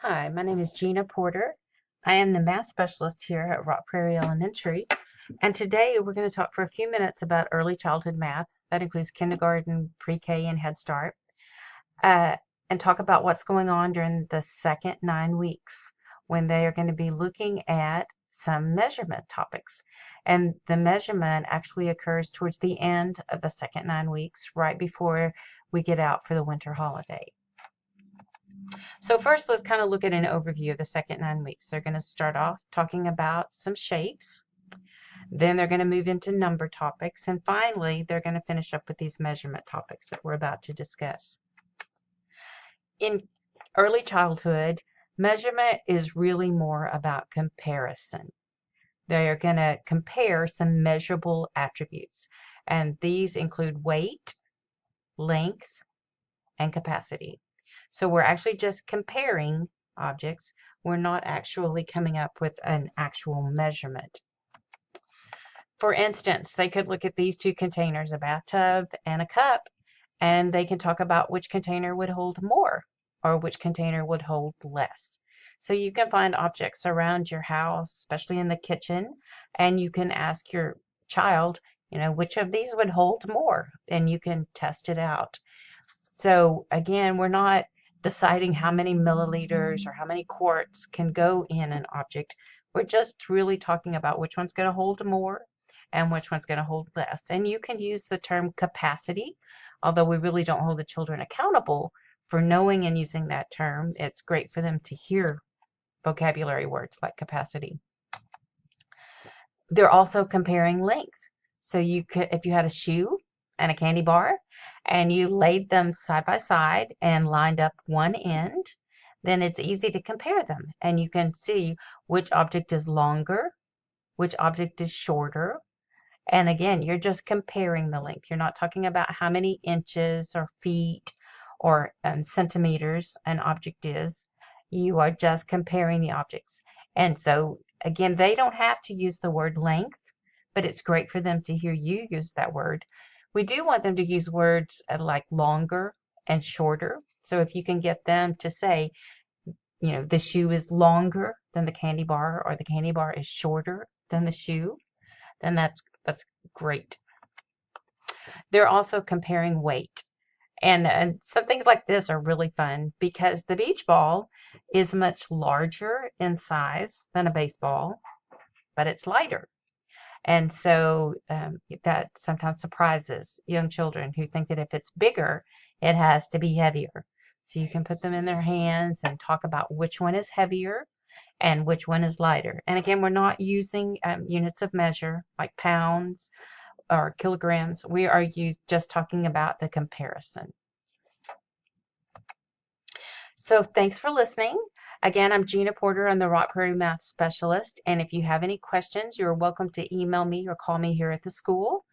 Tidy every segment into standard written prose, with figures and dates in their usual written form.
Hi, my name is Gina Porter. I am the math specialist here at Rock Prairie Elementary, and today we're going to talk for a few minutes about early childhood math. That includes kindergarten, pre-K, and Head Start, uh, and talk about what's going on during the second 9 weeks when they are going to be looking at some measurement topics. And the measurement actually occurs towards the end of the second 9 weeks, right before we get out for the winter holiday. So first, let's kind of look at an overview of the second 9 weeks. They're going to start off talking about some shapes. Then they're going to move into number topics. And finally, they're going to finish up with these measurement topics that we're about to discuss. In early childhood, measurement is really more about comparison. They are going to compare some measurable attributes. And these include weight, length, and capacity. So we're actually just comparing objects. We're not actually coming up with an actual measurement. For instance, they could look at these two containers, a bathtub and a cup, and they can talk about which container would hold more or which container would hold less. So you can find objects around your house, especially in the kitchen, and you can ask your child, which of these would hold more, and you can test it out. So again, we're not deciding how many milliliters or how many quarts can go in an object. We're just really talking about which one's going to hold more and which one's going to hold less. And you can use the term capacity, although we really don't hold the children accountable for knowing and using that term. It's great for them to hear vocabulary words like capacity. They're also comparing length. So you could, if you had a shoe and a candy bar and you laid them side by side and lined up one end, then it's easy to compare them. And you can see which object is longer, which object is shorter. And again, you're just comparing the length. You're not talking about how many inches or feet or centimeters an object is. You are just comparing the objects. And so, again, they don't have to use the word length, but it's great for them to hear you use that word. We do want them to use words like longer and shorter. So if you can get them to say, the shoe is longer than the candy bar, or the candy bar is shorter than the shoe, then that's great. They're also comparing weight. And some things like this are really fun because the beach ball is much larger in size than a baseball, but it's lighter. And so that sometimes surprises young children who think that if it's bigger, it has to be heavier. So you can put them in their hands and talk about which one is heavier and which one is lighter. And again, we're not using units of measure like pounds or kilograms. We are just talking about the comparison. So thanks for listening. Again, I'm Gina Porter. I'm the Rock Prairie Math Specialist. And if you have any questions, you're welcome to email me or call me here at the school.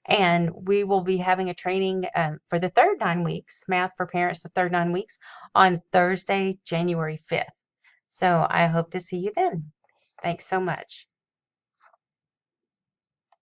And we will be having a training for the third 9 weeks, Math for Parents, the third 9 weeks, on Thursday, January 5th. So I hope to see you then. Thanks so much.